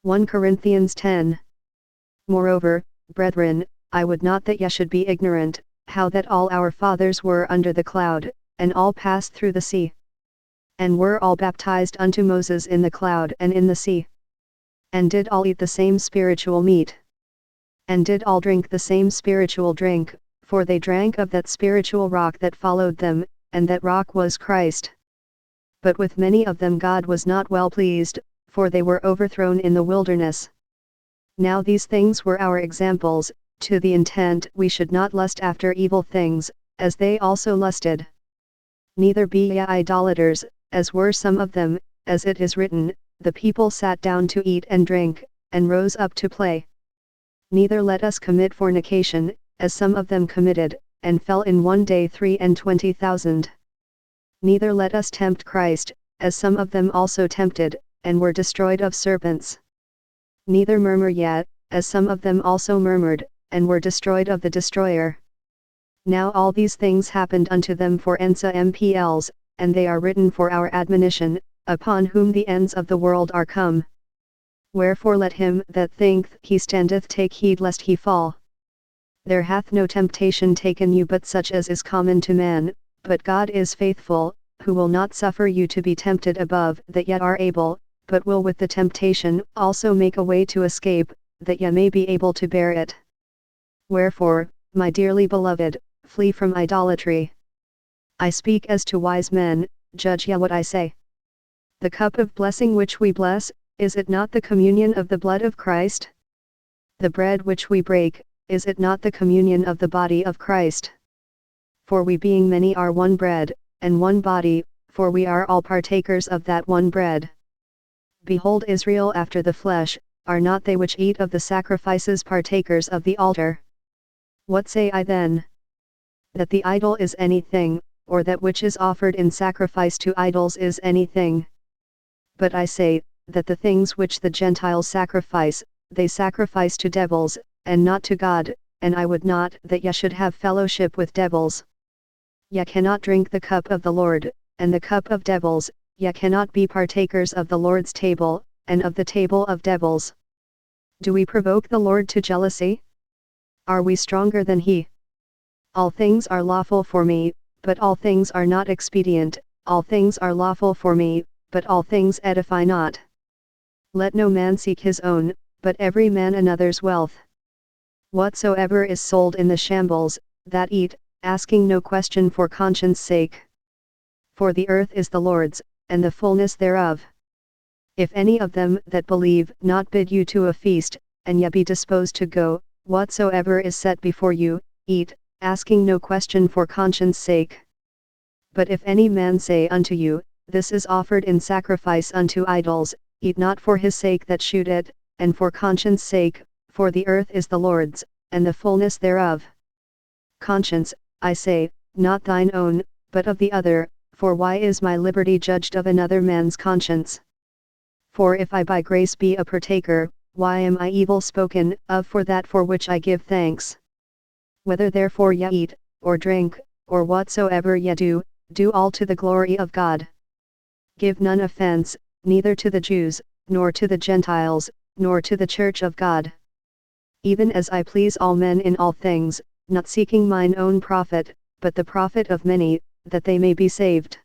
1 Corinthians 10. Moreover, brethren, I would not that ye should be ignorant, how that all our fathers were under the cloud, and all passed through the sea. And were all baptized unto Moses in the cloud and in the sea. And did all eat the same spiritual meat. And did all drink the same spiritual drink, for they drank of that spiritual rock that followed them, and that rock was Christ. But with many of them God was not well pleased, for they were overthrown in the wilderness. Now these things were our examples, to the intent we should not lust after evil things, as they also lusted. Neither be ye idolaters, as were some of them, as it is written, the people sat down to eat and drink, and rose up to play. Neither let us commit fornication, as some of them committed, and fell in one day 23,000. Neither let us tempt Christ, as some of them also tempted, and were destroyed of serpents. Neither murmur yet, as some of them also murmured, and were destroyed of the destroyer. Now all these things happened unto them for ensampls, and they are written for our admonition, upon whom the ends of the world are come. Wherefore let him that thinketh he standeth take heed lest he fall. There hath no temptation taken you but such as is common to man, but God is faithful, who will not suffer you to be tempted above that ye are able, but will with the temptation also make a way to escape, that ye may be able to bear it. Wherefore, my dearly beloved, flee from idolatry. I speak as to wise men, judge ye what I say. The cup of blessing which we bless, is it not the communion of the blood of Christ? The bread which we break, is it not the communion of the body of Christ? For we being many are one bread, and one body, for we are all partakers of that one bread. Behold, Israel after the flesh, are not they which eat of the sacrifices partakers of the altar? What say I then? That the idol is anything, or that which is offered in sacrifice to idols is anything? But I say, that the things which the Gentiles sacrifice, they sacrifice to devils, and not to God, and I would not that ye should have fellowship with devils. Ye cannot drink the cup of the Lord, and the cup of devils, ye cannot be partakers of the Lord's table, and of the table of devils. Do we provoke the Lord to jealousy? Are we stronger than he? All things are lawful for me, but all things are not expedient, all things are lawful for me, but all things edify not. Let no man seek his own, but every man another's wealth. Whatsoever is sold in the shambles, that eat, asking no question for conscience sake. For the earth is the Lord's, and the fullness thereof. If any of them that believe not bid you to a feast, and ye be disposed to go, whatsoever is set before you, eat, asking no question for conscience sake. But if any man say unto you, this is offered in sacrifice unto idols, eat not for his sake that shoot it, and for conscience sake, for the earth is the Lord's, and the fullness thereof. Conscience, I say, not thine own, but of the other, for why is my liberty judged of another man's conscience? For if I by grace be a partaker, why am I evil spoken of for that for which I give thanks? Whether therefore ye eat, or drink, or whatsoever ye do, do all to the glory of God. Give none offense, neither to the Jews, nor to the Gentiles, nor to the church of God. Even as I please all men in all things, not seeking mine own profit, but the profit of many, that they may be saved.